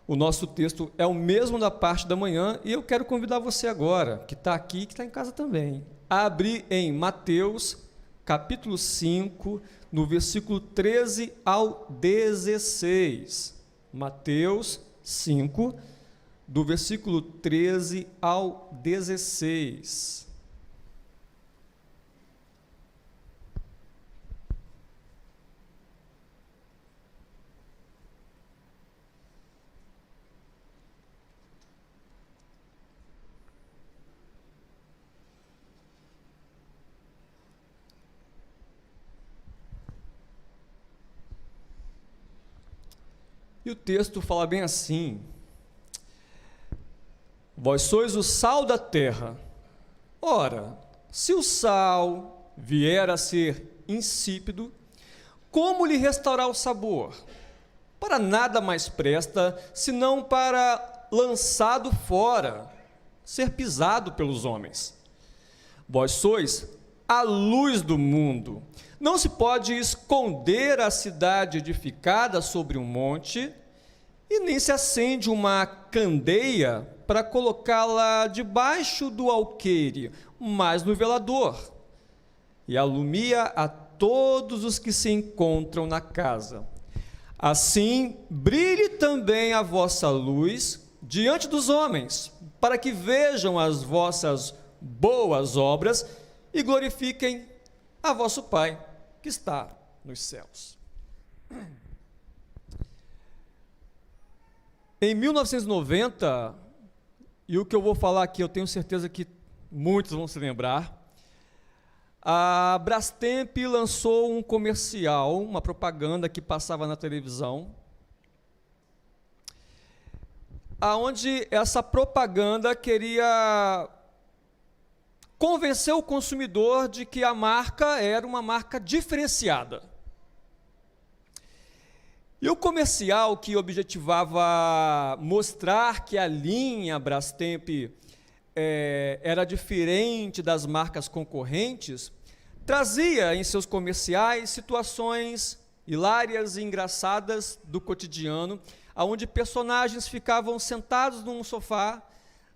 O nosso texto é o mesmo da parte da manhã e eu quero convidar você agora, que está aqui e que está em casa também, a abrir em Mateus, capítulo 5, no versículo 13 ao 16. Mateus 5, do versículo 13 ao 16. E o texto fala bem assim: vós sois o sal da terra. Ora, se o sal vier a ser insípido, como lhe restaurar o sabor? Para nada mais presta, senão para lançado fora, ser pisado pelos homens. Vós sois a luz do mundo. Não se pode esconder a cidade edificada sobre um monte, e nem se acende uma candeia para colocá-la debaixo do alqueire, mas no velador, e alumia a todos os que se encontram na casa. Assim, brilhe também a vossa luz diante dos homens, para que vejam as vossas boas obras e glorifiquem a vosso Pai, que está nos céus. Em 1990, e o que eu vou falar aqui, eu tenho certeza que muitos vão se lembrar, a Brastemp lançou um comercial, uma propaganda que passava na televisão, aonde essa propaganda queria convencer o consumidor de que a marca era uma marca diferenciada. E o comercial, que objetivava mostrar que a linha Brastemp era diferente das marcas concorrentes, trazia em seus comerciais situações hilárias e engraçadas do cotidiano, onde personagens ficavam sentados num sofá,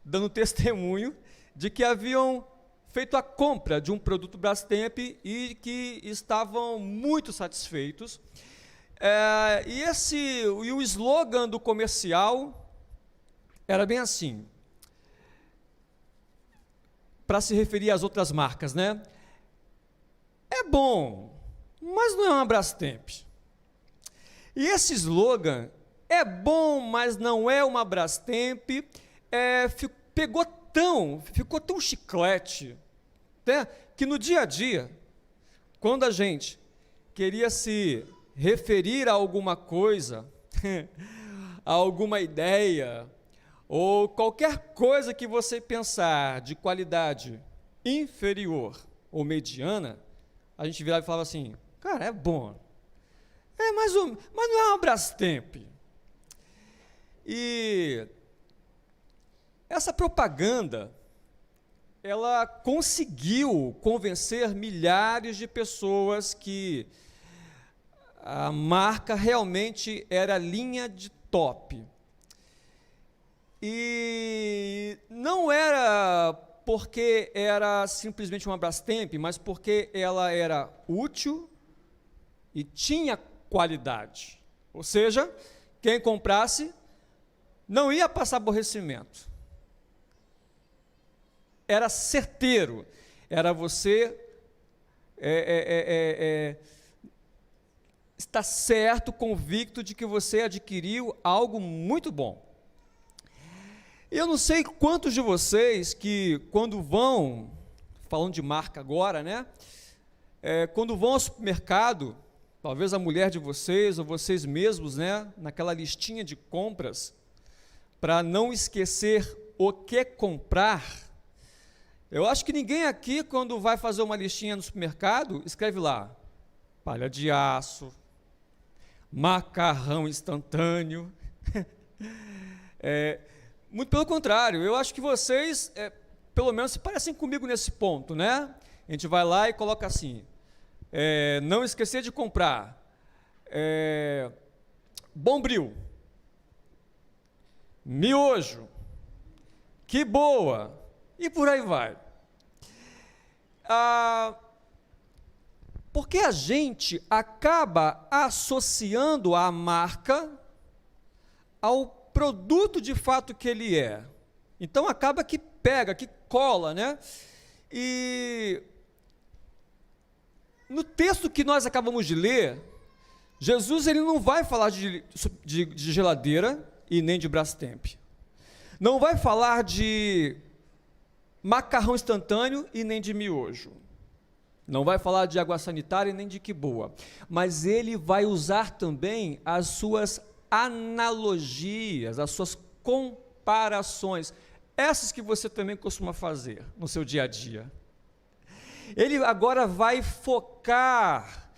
dando testemunho de que haviam feito a compra de um produto Brastemp e que estavam muito satisfeitos. E o slogan do comercial era bem assim, para se referir às outras marcas, né? É bom, mas não é uma Brastemp. E esse slogan, é bom, mas não é uma Brastemp, ficou tão chiclete, né, que no dia a dia, quando a gente queria se referir a alguma coisa, a alguma ideia, ou qualquer coisa que você pensar de qualidade inferior ou mediana, a gente virava e falava assim, cara, é bom, mas não é uma Brastemp. E essa propaganda, ela conseguiu convencer milhares de pessoas que a marca realmente era linha de top. E não era porque era simplesmente uma Brastemp, mas porque ela era útil e tinha qualidade. Ou seja, quem comprasse não ia passar aborrecimento. Era certeiro, era você estar certo, convicto de que você adquiriu algo muito bom. Eu não sei quantos de vocês que quando vão, falando de marca agora, né? Quando vão ao supermercado, talvez a mulher de vocês ou vocês mesmos, né? Naquela listinha de compras, para não esquecer o que comprar. Eu acho que ninguém aqui, quando vai fazer uma listinha no supermercado, escreve lá, palha de aço, macarrão instantâneo. Muito pelo contrário, eu acho que vocês, pelo menos, se parecem comigo nesse ponto, né? A gente vai lá e coloca assim, não esquecer de comprar Bombril. miojo, que boa, e por aí vai. Porque a gente acaba associando a marca ao produto de fato que ele é. Então acaba que pega, que cola, né? E no texto que nós acabamos de ler, Jesus ele não vai falar de geladeira e nem de Brastemp. Não vai falar de macarrão instantâneo e nem de miojo. Não vai falar de água sanitária e nem de que boa. Mas ele vai usar também as suas analogias, as suas comparações, essas que você também costuma fazer no seu dia a dia. Ele agora vai focar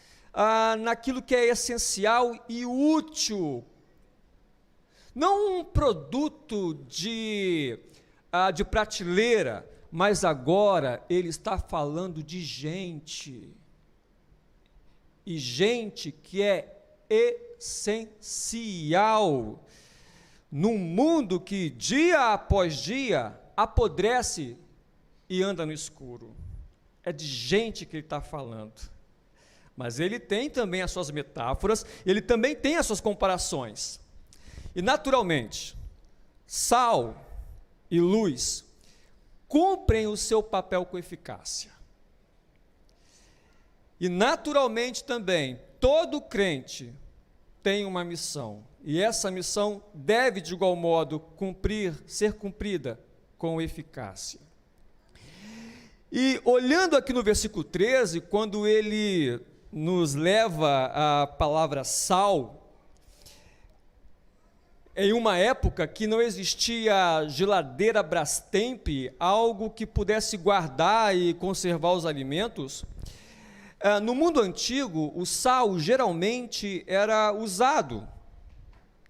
naquilo que é essencial e útil, não um produto de prateleira, mas agora ele está falando de gente, e gente que é essencial, num mundo que dia após dia apodrece e anda no escuro. É de gente que ele está falando. Mas ele tem também as suas metáforas, ele também tem as suas comparações. E naturalmente, sal e luz cumprem o seu papel com eficácia. E naturalmente também, todo crente tem uma missão, e essa missão deve de igual modo ser cumprida com eficácia. E olhando aqui no versículo 13, quando ele nos leva à palavra sal, em uma época que não existia geladeira Brastemp, algo que pudesse guardar e conservar os alimentos, no mundo antigo, o sal geralmente era usado.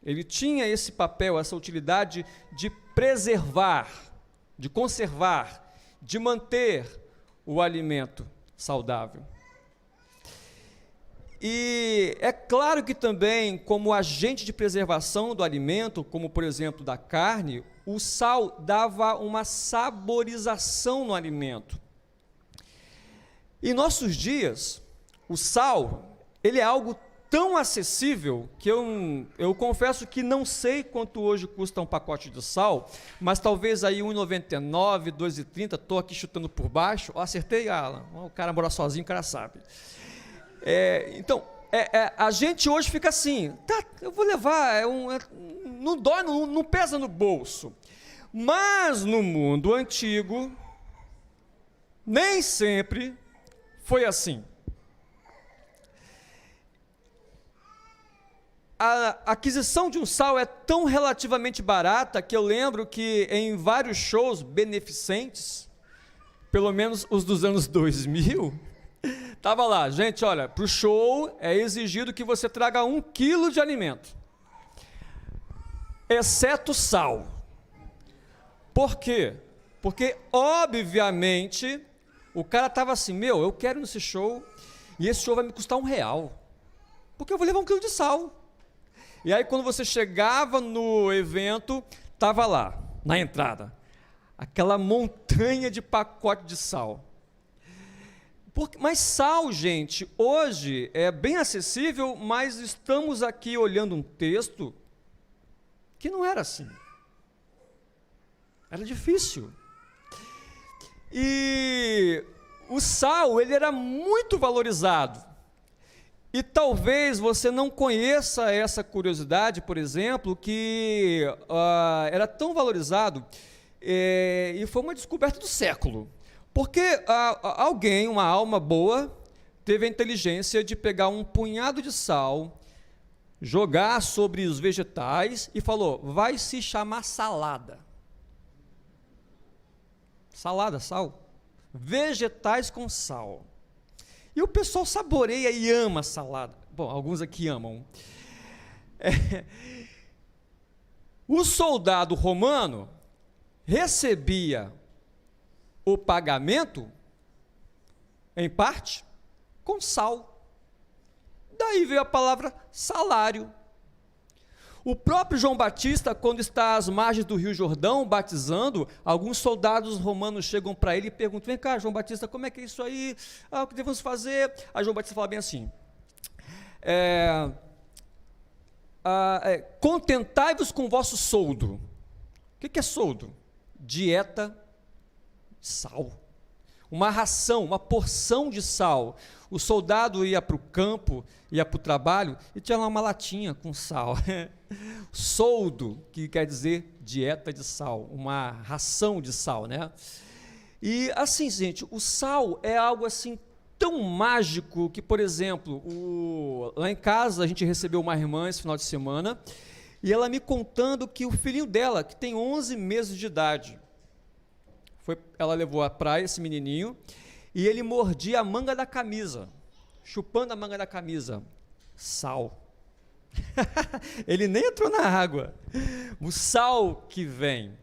Ele tinha esse papel, essa utilidade de preservar, de conservar, de manter o alimento saudável. E é claro que também, como agente de preservação do alimento, como por exemplo da carne, o sal dava uma saborização no alimento. Em nossos dias, o sal, ele é algo tão acessível que eu confesso que não sei quanto hoje custa um pacote de sal, mas talvez aí R$1,99, R$2,30, estou aqui chutando por baixo. Acertei, Alan? O cara mora sozinho, o cara sabe. Então, a gente hoje fica assim, tá, eu vou levar, não dói, não pesa no bolso. Mas no mundo antigo, nem sempre foi assim. A aquisição de um sal é tão relativamente barata que eu lembro que em vários shows beneficentes, pelo menos os dos anos 2000, estava lá, gente, olha, para o show é exigido que você traga 1 quilo de alimento, exceto sal. Por quê? Porque, obviamente, o cara estava assim, eu quero ir nesse show, e esse show vai me custar R$1, porque eu vou levar 1 quilo de sal. E aí, quando você chegava no evento, estava lá, na entrada, aquela montanha de pacote de sal. Mas sal, gente, hoje é bem acessível, mas estamos aqui olhando um texto que não era assim. Era difícil. E o sal, ele era muito valorizado. E talvez você não conheça essa curiosidade, por exemplo, que era tão valorizado, e foi uma descoberta do século. Porque alguém, uma alma boa, teve a inteligência de pegar um punhado de sal, jogar sobre os vegetais e falou, vai se chamar salada. Salada, sal. Vegetais com sal. E o pessoal saboreia e ama salada. Bom, alguns aqui amam. O soldado romano recebia o pagamento, em parte, com sal. Daí veio a palavra salário. O próprio João Batista, quando está às margens do Rio Jordão, batizando, alguns soldados romanos chegam para ele e perguntam: vem cá, João Batista, como é que é isso aí? O que devemos fazer? Aí João Batista fala bem assim: contentai-vos com o vosso soldo. O que é soldo? Dieta, sal. Uma ração, uma porção de sal. O soldado ia para o campo, ia para o trabalho e tinha lá uma latinha com sal. Soldo, que quer dizer dieta de sal, uma ração de sal, né? E assim, gente, o sal é algo assim tão mágico que, por exemplo, lá em casa a gente recebeu uma irmã esse final de semana e ela me contando que o filhinho dela, que tem 11 meses de idade, ela levou à praia esse menininho e ele mordia a manga da camisa, chupando a manga da camisa. Sal. Ele nem entrou na água. O sal que vem.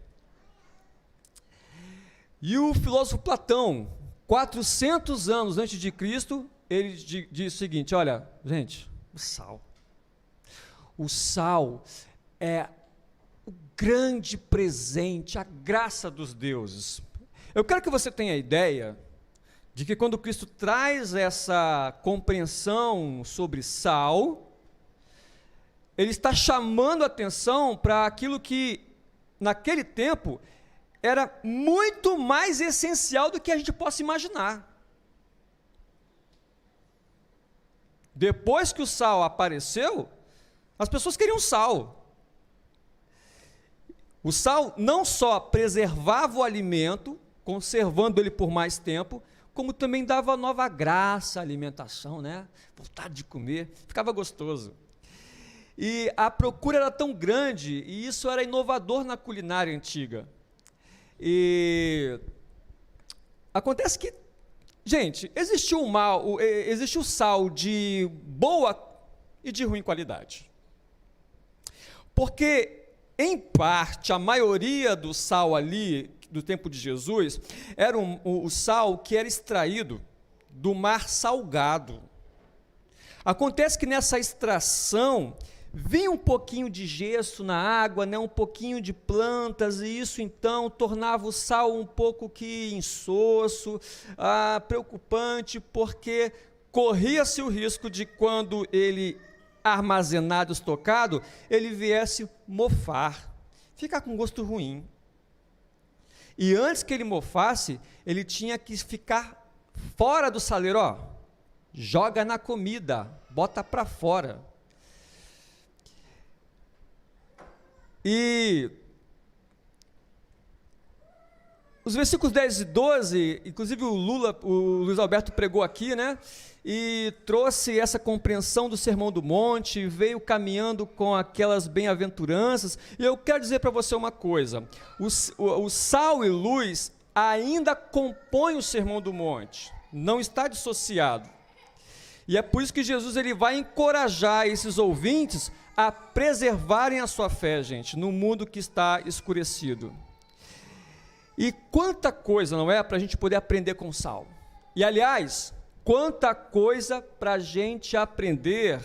E o filósofo Platão, 400 anos antes de Cristo, ele diz o seguinte: olha, gente, o sal é o grande presente, a graça dos deuses. Eu quero que você tenha a ideia de que quando Cristo traz essa compreensão sobre sal, ele está chamando a atenção para aquilo que, naquele tempo, era muito mais essencial do que a gente possa imaginar. Depois que o sal apareceu, as pessoas queriam sal. O sal não só preservava o alimento, conservando ele por mais tempo, como também dava nova graça à alimentação, né? Vontade de comer, ficava gostoso. E a procura era tão grande, e isso era inovador na culinária antiga. E acontece que, gente, existiu o sal de boa e de ruim qualidade. Porque, em parte, a maioria do sal ali, do tempo de Jesus, era o sal que era extraído do mar salgado. Acontece que nessa extração vinha um pouquinho de gesso na água, né, um pouquinho de plantas, e isso então tornava o sal um pouco que insosso, preocupante, porque corria-se o risco de, quando ele armazenado, estocado, ele viesse mofar, ficar com gosto ruim. E antes que ele mofasse, ele tinha que ficar fora do saleiro, joga na comida, bota para fora. E os versículos 10 e 12, inclusive o Luiz Alberto pregou aqui, né? E trouxe essa compreensão do Sermão do Monte, veio caminhando com aquelas bem-aventuranças. E eu quero dizer para você uma coisa: o sal e luz ainda compõem o Sermão do Monte, não está dissociado. E é por isso que Jesus ele vai encorajar esses ouvintes a preservarem a sua fé, gente, no mundo que está escurecido. E quanta coisa, não é, para a gente poder aprender com sal. E, aliás, quanta coisa para a gente aprender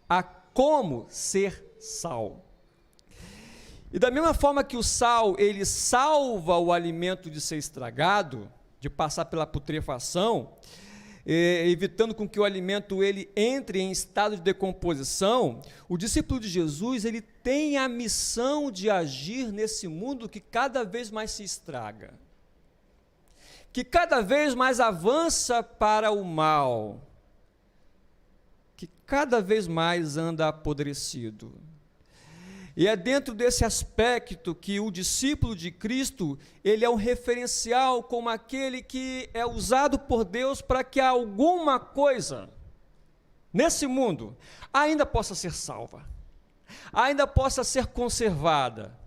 a como ser sal. E da mesma forma que o sal, ele salva o alimento de ser estragado, de passar pela putrefação, evitando com que o alimento ele entre em estado de decomposição, o discípulo de Jesus ele tem a missão de agir nesse mundo que cada vez mais se estraga, que cada vez mais avança para o mal, que cada vez mais anda apodrecido. E é dentro desse aspecto que o discípulo de Cristo, ele é um referencial como aquele que é usado por Deus para que alguma coisa nesse mundo ainda possa ser salva, ainda possa ser conservada.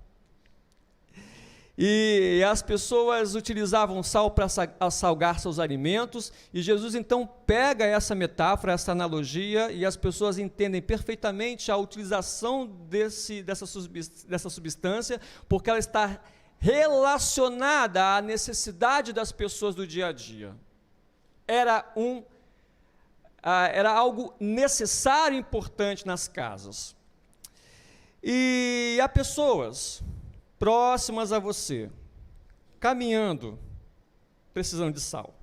E as pessoas utilizavam sal para salgar seus alimentos, e Jesus então pega essa metáfora, essa analogia, e as pessoas entendem perfeitamente a utilização dessa substância, porque ela está relacionada à necessidade das pessoas do dia a dia. Era algo necessário e importante nas casas. E há pessoas próximas a você, caminhando, precisando de sal.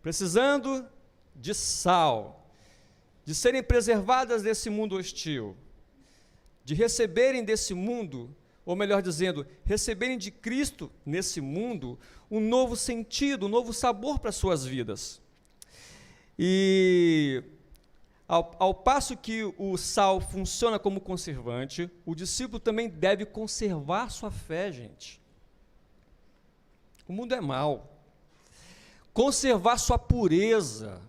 Precisando de sal, de serem preservadas desse mundo hostil, de receberem desse mundo, ou melhor dizendo, receberem de Cristo nesse mundo um novo sentido, um novo sabor para suas vidas. E ao passo que o sal funciona como conservante, o discípulo também deve conservar sua fé, gente. O mundo é mau. Conservar sua pureza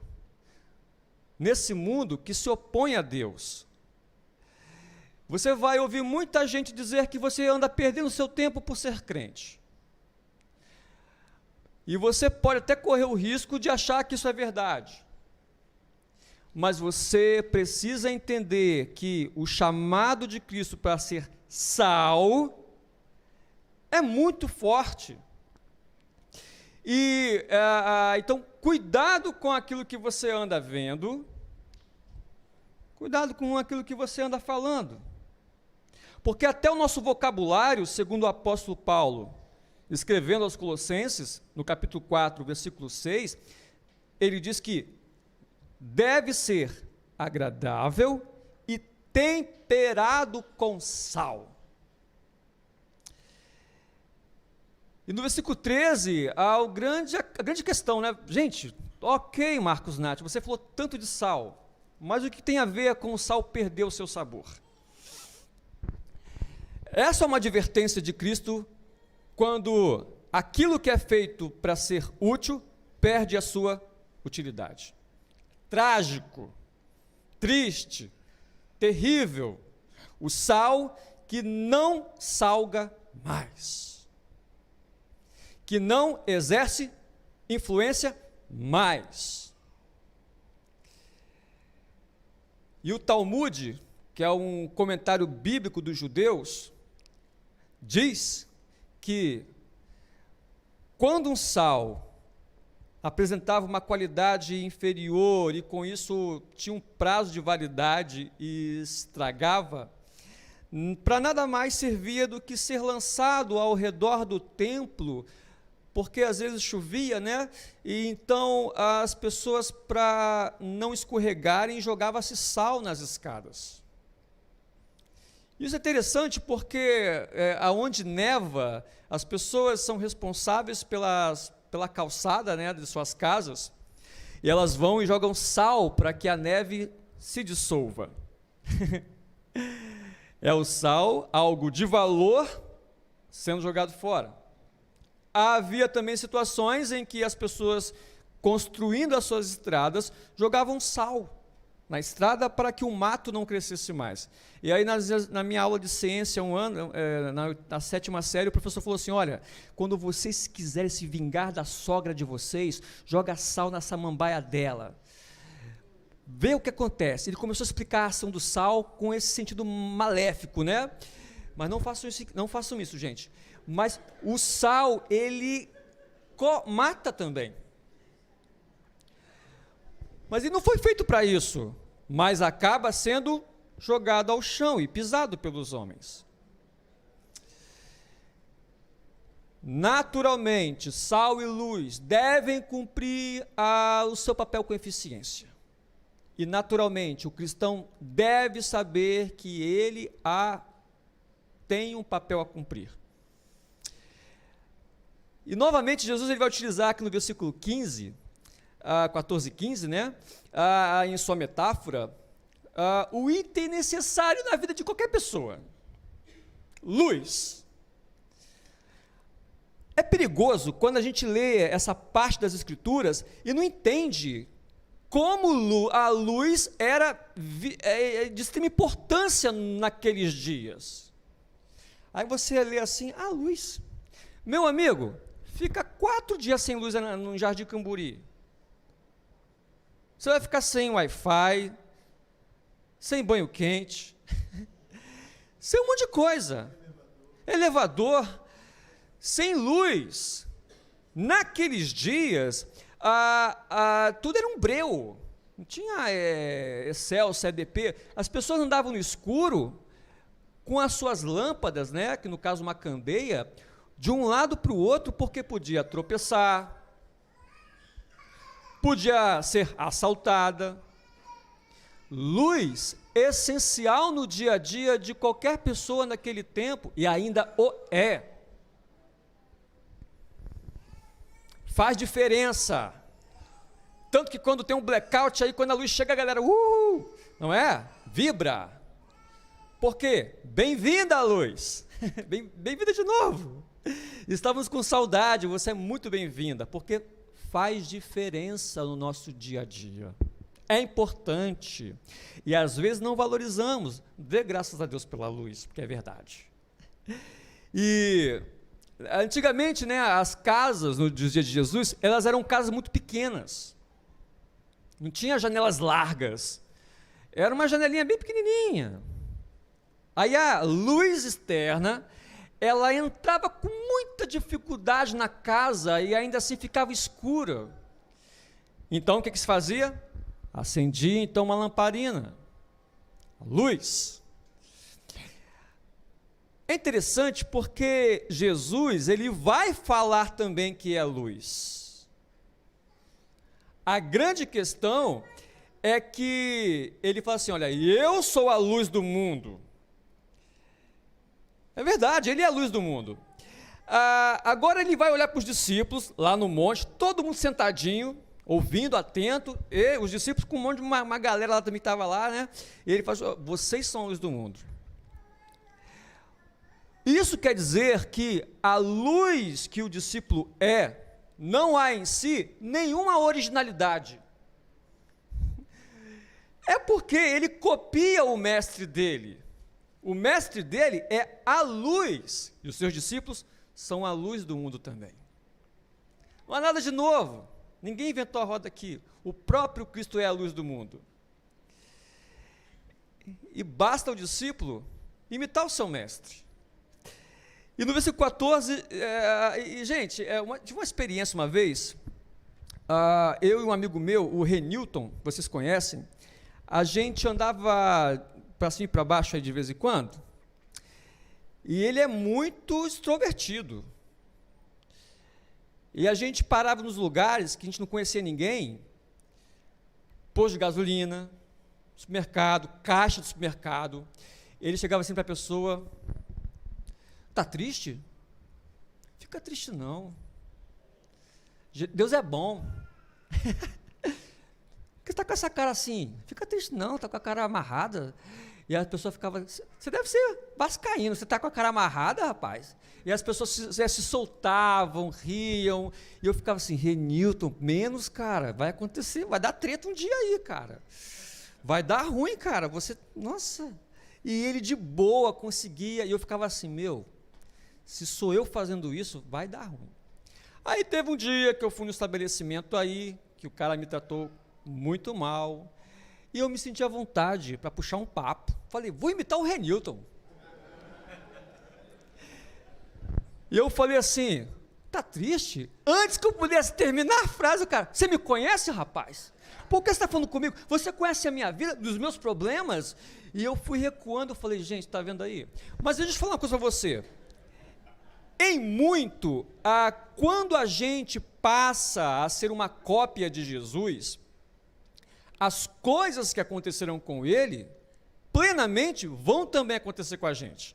nesse mundo que se opõe a Deus. Você vai ouvir muita gente dizer que você anda perdendo seu tempo por ser crente. E você pode até correr o risco de achar que isso é verdade. Mas você precisa entender que o chamado de Cristo para ser sal é muito forte. E então, cuidado com aquilo que você anda vendo, cuidado com aquilo que você anda falando. Porque até o nosso vocabulário, segundo o apóstolo Paulo, escrevendo aos Colossenses, no capítulo 4, versículo 6, ele diz que deve ser agradável e temperado com sal. E no versículo 13, a grande questão, né? Gente, ok, Marcos Nath, você falou tanto de sal, mas o que tem a ver com o sal perder o seu sabor? Essa é uma advertência de Cristo quando aquilo que é feito para ser útil perde a sua utilidade. Trágico, triste, terrível, o sal que não salga mais, que não exerce influência mais. E o Talmud, que é um comentário bíblico dos judeus, diz que quando um sal apresentava uma qualidade inferior e com isso tinha um prazo de validade e estragava, para nada mais servia do que ser lançado ao redor do templo, porque às vezes chovia, né? E então as pessoas, para não escorregarem, jogavam-se sal nas escadas. Isso é interessante porque aonde neva, as pessoas são responsáveis pela calçada, né, de suas casas, e elas vão e jogam sal para que a neve se dissolva. É o sal, algo de valor, sendo jogado fora. Havia também situações em que as pessoas, construindo as suas estradas, jogavam sal na estrada para que o mato não crescesse mais. E aí, na minha aula de ciência, na 7ª série, o professor falou assim, olha, quando vocês quiserem se vingar da sogra de vocês, joga sal na samambaia dela. Vê o que acontece. Ele começou a explicar a ação do sal com esse sentido maléfico, né? Mas não façam isso, gente. Mas o sal, ele mata também. Mas ele não foi feito para isso, mas acaba sendo jogado ao chão e pisado pelos homens. Naturalmente, sal e luz devem cumprir o seu papel com eficiência. E naturalmente, o cristão deve saber que ele tem um papel a cumprir. E novamente Jesus ele vai utilizar aqui no versículo 15, 14 e 15, né, em sua metáfora, o item necessário na vida de qualquer pessoa: luz. É perigoso quando a gente lê essa parte das Escrituras e não entende como a luz era de extrema importância naqueles dias. Aí você lê assim, luz. Meu amigo, fica 4 dias sem luz no Jardim Camburi. Você vai ficar sem Wi-Fi, sem banho quente, sem um monte de coisa. Elevador, sem luz. Naqueles dias, tudo era um breu, não tinha Excel, CDP, as pessoas andavam no escuro com as suas lâmpadas, né, que no caso uma candeia, de um lado para o outro, porque podia tropeçar, podia ser assaltada. Luz essencial no dia a dia de qualquer pessoa naquele tempo, e ainda o é. Faz diferença. Tanto que quando tem um blackout aí, quando a luz chega, a galera, não é? Vibra. Por quê? Bem-vinda, luz. Bem-vinda de novo. Estávamos com saudade, você é muito bem-vinda, porque faz diferença no nosso dia a dia. É importante. E às vezes não valorizamos. Dê graças a Deus pela luz, porque é verdade. E antigamente, né, as casas no dia de Jesus, elas eram casas muito pequenas. Não tinha janelas largas. Era uma janelinha bem pequenininha. Aí a luz externa, ela entrava com muita dificuldade na casa e ainda assim ficava escura. Então o que se fazia? Acendia então uma lamparina, a luz. É interessante porque Jesus, ele vai falar também que é luz. A grande questão é que ele fala assim, olha, eu sou a luz do mundo. É verdade, ele é a luz do mundo. Agora ele vai olhar para os discípulos, lá no monte, todo mundo sentadinho, ouvindo, atento, e os discípulos com um monte de uma galera lá também estava lá, né? E ele fala, vocês são a luz do mundo. Isso quer dizer que a luz que o discípulo é, não há em si nenhuma originalidade. É porque ele copia o mestre dele. O mestre dele é a luz, e os seus discípulos são a luz do mundo também. Não há nada de novo, ninguém inventou a roda aqui, o próprio Cristo é a luz do mundo. E basta o discípulo imitar o seu mestre. E no versículo 14, gente, tive uma experiência uma vez, eu e um amigo meu, o Renilton, vocês conhecem, a gente andava para cima e para baixo aí de vez em quando, e ele é muito extrovertido, e a gente parava nos lugares que a gente não conhecia ninguém, posto de gasolina, supermercado, caixa de supermercado, ele chegava assim para a pessoa, está triste? Fica triste não, Deus é bom. Por que você está com essa cara assim? Fica triste não, está com a cara amarrada. E a pessoa ficava, você deve ser vascaíno, você está com a cara amarrada, rapaz. E as pessoas se soltavam, riam, e eu ficava assim, Renilton, menos, cara, vai acontecer, vai dar treta um dia aí, cara. Vai dar ruim, cara, você, nossa. E ele de boa conseguia, e eu ficava assim, se sou eu fazendo isso, vai dar ruim. Aí teve um dia que eu fui no estabelecimento aí, que o cara me tratou muito mal, e eu me senti à vontade para puxar um papo. Falei, vou imitar o Renilton. E eu falei assim, tá triste? Antes que eu pudesse terminar a frase, o cara, você me conhece, rapaz? Por que você está falando comigo? Você conhece a minha vida, dos meus problemas? E eu fui recuando, falei, gente, está vendo aí? Mas deixa eu falar uma coisa para você. Em muito, quando a gente passa a ser uma cópia de Jesus, as coisas que aconteceram com ele, plenamente, vão também acontecer com a gente.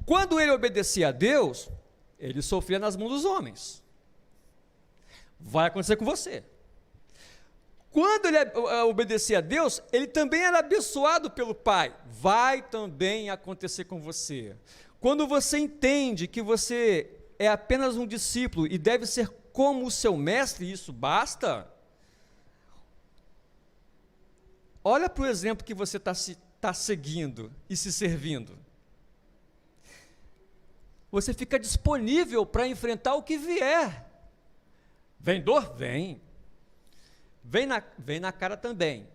Quando ele obedecia a Deus, ele sofria nas mãos dos homens. Vai acontecer com você. Quando ele obedecia a Deus, ele também era abençoado pelo Pai. Vai também acontecer com você. Quando você entende que você é apenas um discípulo e deve ser como o seu mestre, isso basta. Olha para o exemplo que você está seguindo e se servindo. Você fica disponível para enfrentar o que vier. Vem dor? Vem. Vem na cara também.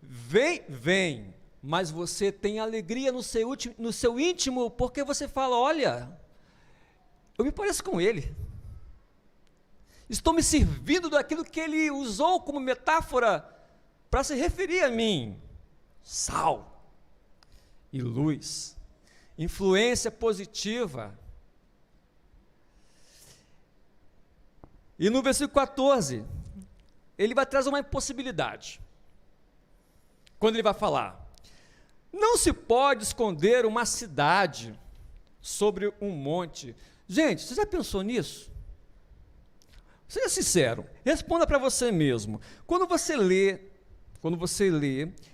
Vem. Mas você tem alegria no seu íntimo, porque você fala, olha, eu me pareço com ele. Estou me servindo daquilo que ele usou como metáfora para se referir a mim. Sal e luz. Influência positiva. E no versículo 14, ele vai trazer uma impossibilidade. Quando ele vai falar, não se pode esconder uma cidade sobre um monte. Gente, você já pensou nisso? Seja sincero, responda para você mesmo. Quando você lê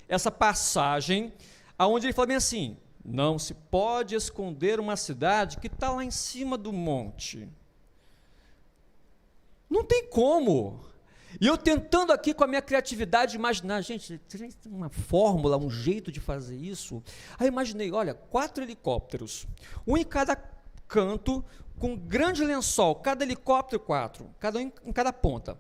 essa passagem, aonde ele fala bem assim, não se pode esconder uma cidade que está lá em cima do monte. Não tem como. E eu tentando aqui com a minha criatividade imaginar, gente, tem uma fórmula, um jeito de fazer isso. Aí eu imaginei, olha, 4 helicópteros, um em cada canto, com grande lençol, cada helicóptero 4, cada um em cada ponta.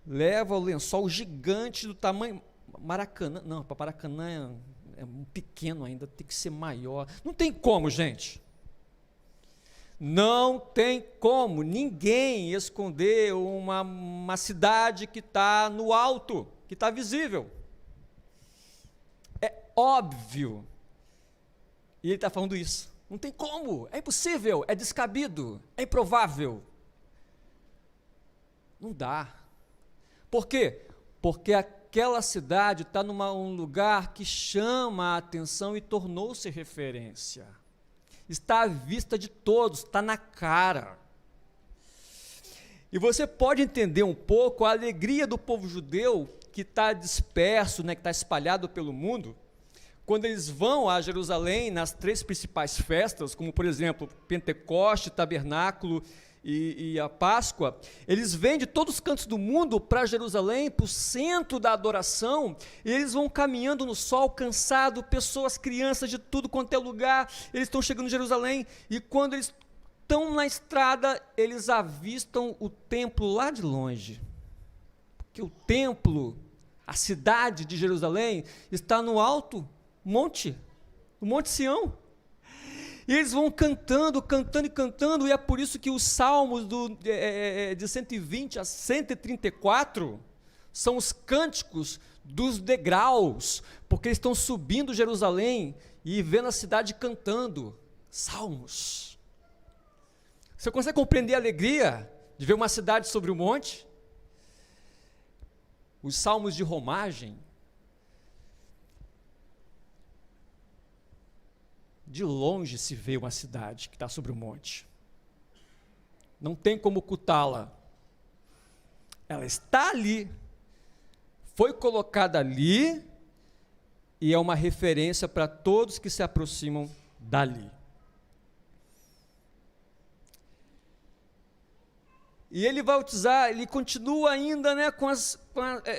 Leva o lençol gigante do tamanho Maracanã. Não, para Maracanã é pequeno ainda, tem que ser maior. Não tem como, gente. Não tem como ninguém esconder uma cidade que está no alto, que está visível. É óbvio. E ele está falando isso. Não tem como, é impossível, é descabido, é improvável. Não dá. Por quê? Porque aquela cidade está num lugar que chama a atenção e tornou-se referência. Está à vista de todos, está na cara. E você pode entender um pouco a alegria do povo judeu que está disperso, que está espalhado pelo mundo, quando eles vão a Jerusalém nas 3 principais festas, como por exemplo, Pentecoste, Tabernáculo e a Páscoa, eles vêm de todos os cantos do mundo para Jerusalém, para o centro da adoração, e eles vão caminhando no sol, cansado, pessoas, crianças de tudo quanto é lugar, eles estão chegando em Jerusalém, e quando eles estão na estrada, eles avistam o templo lá de longe, porque o templo, a cidade de Jerusalém, está no alto monte, o Monte Sião. E eles vão cantando, cantando e cantando, e é por isso que os salmos de 120 a 134 são os cânticos dos degraus, porque eles estão subindo Jerusalém e vendo a cidade cantando salmos. Você consegue compreender a alegria de ver uma cidade sobre o monte? Os salmos de romagem, de longe se vê uma cidade que está sobre o monte. Não tem como ocultá-la. Ela está ali, foi colocada ali, e é uma referência para todos que se aproximam dali. E ele vai utilizar, ele continua ainda,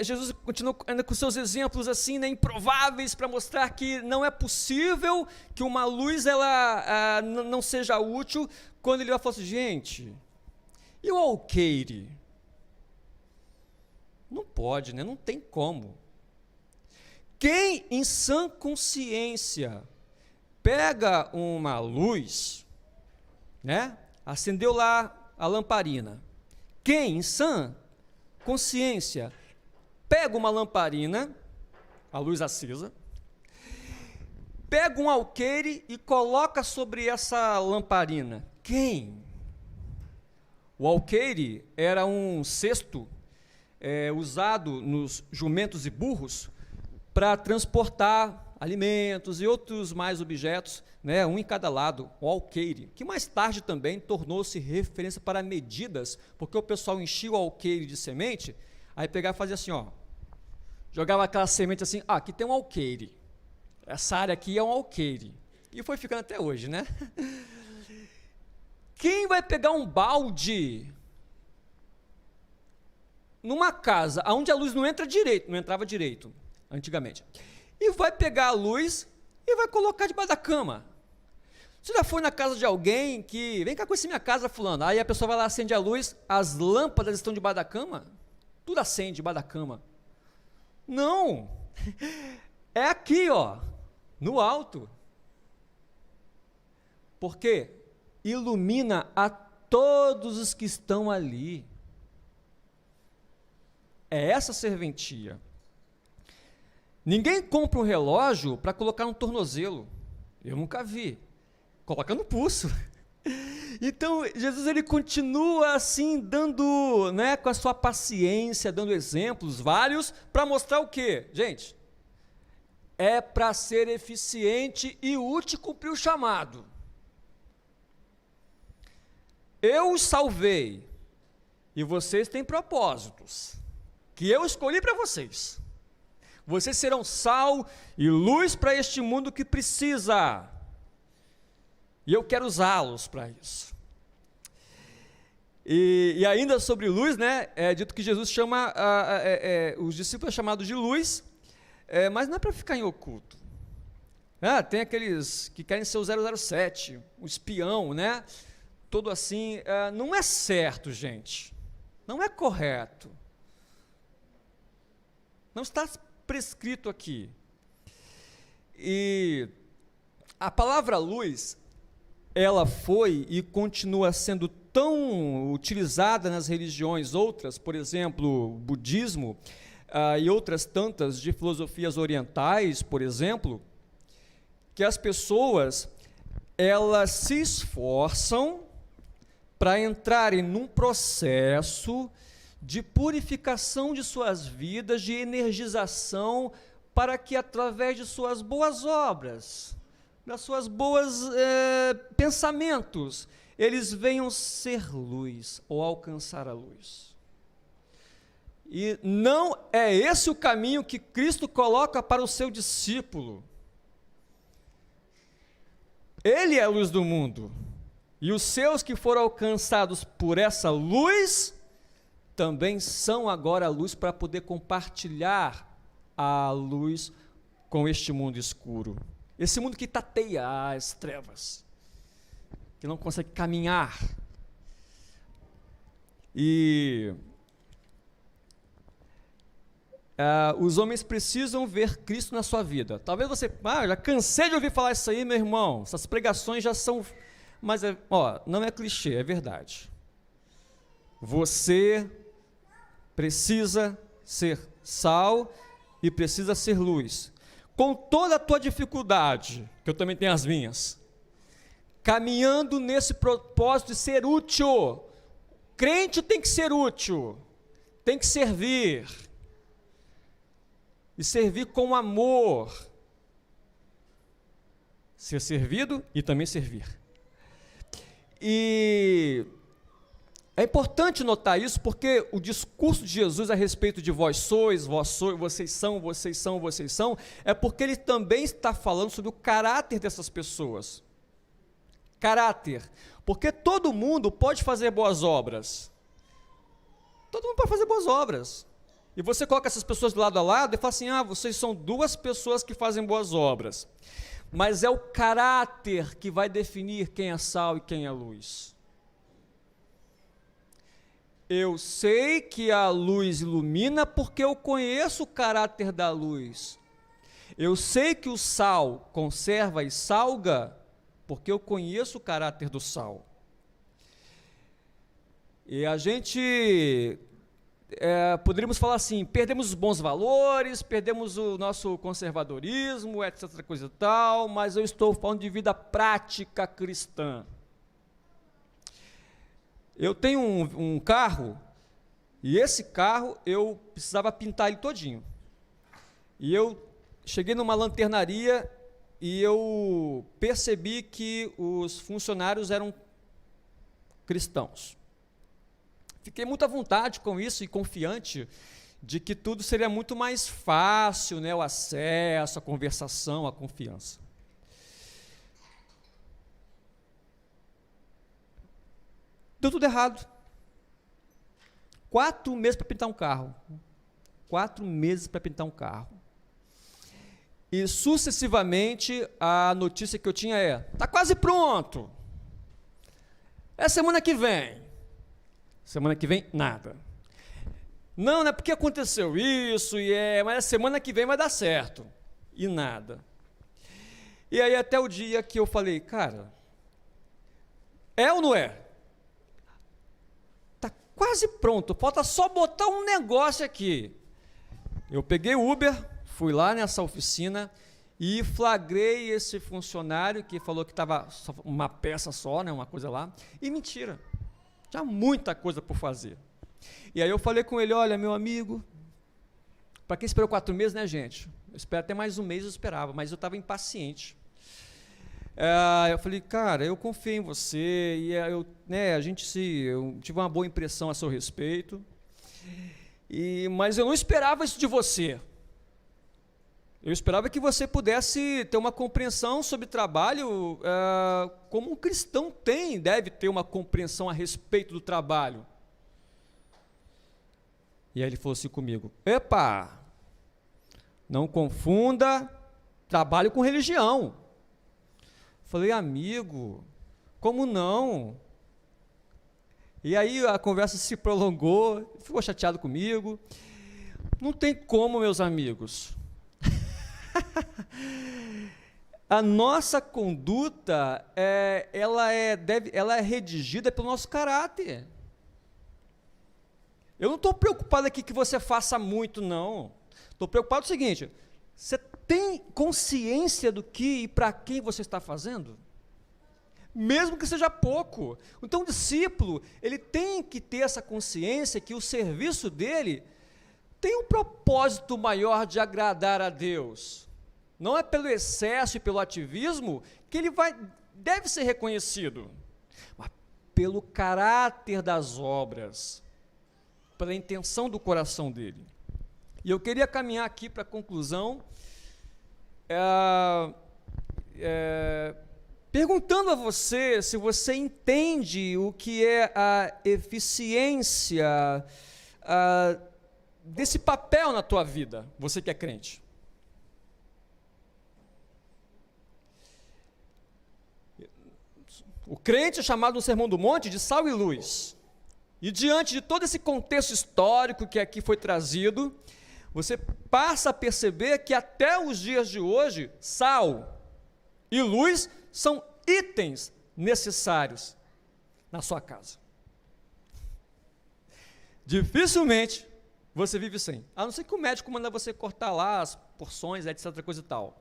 Jesus continua ainda com seus exemplos assim, improváveis, para mostrar que não é possível que uma luz ela não seja útil, quando ele vai falar assim, gente, e o alqueire? Não pode, não tem como. Quem em sã consciência pega uma luz, acendeu lá a lamparina, quem, em sã consciência, pega uma lamparina, a luz acesa, pega um alqueire e coloca sobre essa lamparina? Quem? O alqueire era um cesto usado nos jumentos e burros para transportar alimentos e outros mais objetos, um em cada lado, o alqueire, que mais tarde também tornou-se referência para medidas, porque o pessoal enchia o alqueire de semente, aí pegava e fazia assim, jogava aquela semente assim, aqui tem um alqueire, essa área aqui é um alqueire, e foi ficando até hoje, Quem vai pegar um balde numa casa onde a luz não entrava direito, antigamente, e vai pegar a luz e vai colocar debaixo da cama? Você já foi na casa de alguém que, vem cá conhecer minha casa, fulano, aí a pessoa vai lá, acende a luz, as lâmpadas estão debaixo da cama? Tudo acende debaixo da cama. Não, é aqui, no alto. Porque ilumina a todos os que estão ali. É essa serventia. Ninguém compra um relógio para colocar no tornozelo. Eu nunca vi. Coloca no pulso. Então, Jesus ele continua assim, dando, né, com a sua paciência, dando exemplos vários, para mostrar o quê? Gente, é para ser eficiente e útil cumprir o chamado. Eu os salvei, e vocês têm propósitos, que eu escolhi para vocês. Vocês serão sal e luz para este mundo que precisa. E eu quero usá-los para isso. E ainda sobre luz, né, é dito que Jesus chama os discípulos chamados de luz, mas não é para ficar em oculto. Tem aqueles que querem ser o 007, o espião, né? Todo assim, não é certo, gente. Não é correto. Não está prescrito aqui. E a palavra luz, ela foi e continua sendo tão utilizada nas religiões outras, por exemplo, budismo, e outras tantas de filosofias orientais, por exemplo, que as pessoas, elas se esforçam para entrarem num processo de purificação de suas vidas, de energização, para que através de suas boas obras, das suas boas pensamentos, eles venham ser luz ou alcançar a luz. E não é esse o caminho que Cristo coloca para o seu discípulo. Ele é a luz do mundo. E os seus que foram alcançados por essa luz, também são agora a luz para poder compartilhar a luz com este mundo escuro. Esse mundo que tateia as trevas, que não consegue caminhar. E os homens precisam ver Cristo na sua vida. Talvez você, já cansei de ouvir falar isso aí, meu irmão, essas pregações já são, mas não é clichê, é verdade. Você precisa ser sal e precisa ser luz, com toda a tua dificuldade, que eu também tenho as minhas, caminhando nesse propósito de ser útil. Crente tem que ser útil, tem que servir, e servir com amor, ser servido e também servir. E é importante notar isso, porque o discurso de Jesus a respeito de vós sois, vocês são, é porque ele também está falando sobre o caráter dessas pessoas. Caráter, porque todo mundo pode fazer boas obras. Todo mundo pode fazer boas obras. E você coloca essas pessoas de lado a lado e fala assim, vocês são duas pessoas que fazem boas obras. Mas é o caráter que vai definir quem é sal e quem é luz. Eu sei que a luz ilumina porque eu conheço o caráter da luz. Eu sei que o sal conserva e salga porque eu conheço o caráter do sal. E a gente, poderíamos falar assim, perdemos os bons valores, perdemos o nosso conservadorismo, etc, coisa e tal, mas eu estou falando de vida prática cristã. Eu tenho um carro, e esse carro eu precisava pintar ele todinho. E eu cheguei numa lanternaria e eu percebi que os funcionários eram cristãos. Fiquei muito à vontade com isso e confiante de que tudo seria muito mais fácil, né, o acesso, a conversação, a confiança. Deu tudo errado. 4 meses para pintar um carro. 4 meses para pintar um carro. E sucessivamente a notícia que eu tinha está quase pronto. É semana que vem. Semana que vem, nada. Não é porque aconteceu isso, mas a semana que vem vai dar certo. E nada. E aí até o dia que eu falei, cara, é ou não é? Está quase pronto, falta só botar um negócio aqui. Eu peguei o Uber, fui lá nessa oficina e flagrei esse funcionário que falou que estava uma peça só, né, uma coisa lá, e mentira, tinha muita coisa por fazer. E aí eu falei com ele, olha, meu amigo, para quem esperou 4 meses, né, gente? Eu espero até mais um mês, eu esperava, mas eu estava impaciente. Eu falei, cara, eu confio em você, e eu tive uma boa impressão a seu respeito, mas eu não esperava isso de você. Eu esperava que você pudesse ter uma compreensão sobre trabalho, como um cristão deve ter uma compreensão a respeito do trabalho. E aí ele falou assim comigo, epa, não confunda trabalho com religião. Falei, amigo, como não? E aí a conversa se prolongou, ficou chateado comigo. Não tem como, meus amigos. A nossa conduta, ela é redigida pelo nosso caráter. Eu não estou preocupado aqui que você faça muito, não. Estou preocupado com o seguinte, você tem consciência do que e para quem você está fazendo? Mesmo que seja pouco. Então o discípulo, ele tem que ter essa consciência que o serviço dele tem um propósito maior de agradar a Deus. Não é pelo excesso e pelo ativismo que ele deve ser reconhecido, mas pelo caráter das obras, pela intenção do coração dele. E eu queria caminhar aqui para a conclusão, perguntando a você se você entende o que é a eficiência desse papel na tua vida, você que é crente. O crente é chamado no Sermão do Monte de sal e luz. E diante de todo esse contexto histórico que aqui foi trazido, você passa a perceber que até os dias de hoje, sal e luz são itens necessários na sua casa. Dificilmente você vive sem, a não ser que o médico manda você cortar lá as porções, etc, coisa e tal.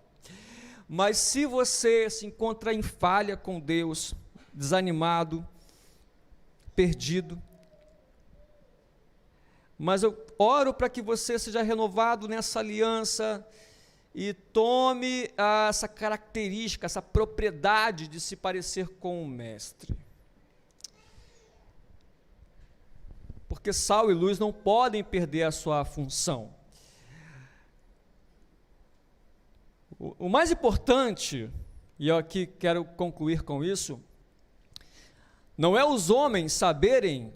Mas se você se encontra em falha com Deus, desanimado, perdido, mas eu oro para que você seja renovado nessa aliança e tome essa característica, essa propriedade de se parecer com o Mestre. Porque sal e luz não podem perder a sua função. O mais importante, e eu aqui quero concluir com isso, não é os homens saberem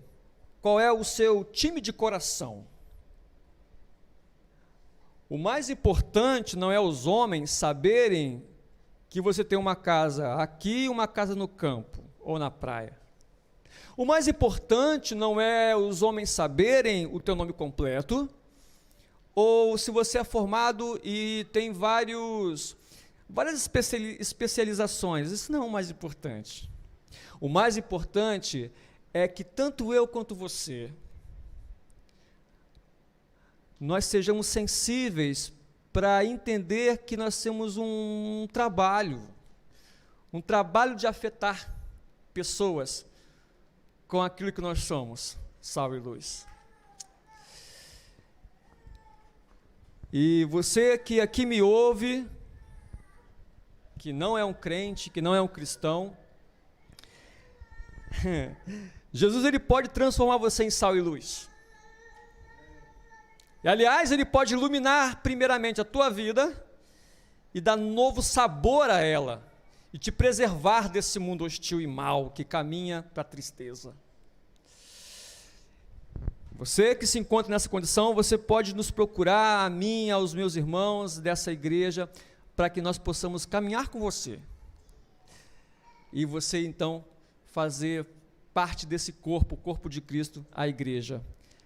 qual é o seu time de coração. O mais importante não é os homens saberem que você tem uma casa aqui e uma casa no campo ou na praia. O mais importante não é os homens saberem o teu nome completo, ou se você é formado e tem várias especializações. Isso não é o mais importante. O mais importante é que tanto eu quanto você, nós sejamos sensíveis para entender que nós temos um trabalho de afetar pessoas com aquilo que nós somos, sal e luz. E você que aqui me ouve, que não é um crente, que não é um cristão, Jesus, ele pode transformar você em sal e luz. E, aliás, ele pode iluminar primeiramente a tua vida e dar novo sabor a ela e te preservar desse mundo hostil e mau que caminha para a tristeza. Você que se encontra nessa condição, você pode nos procurar, a mim, aos meus irmãos dessa igreja, para que nós possamos caminhar com você. E você, então, fazer parte desse corpo, o corpo de Cristo, a igreja.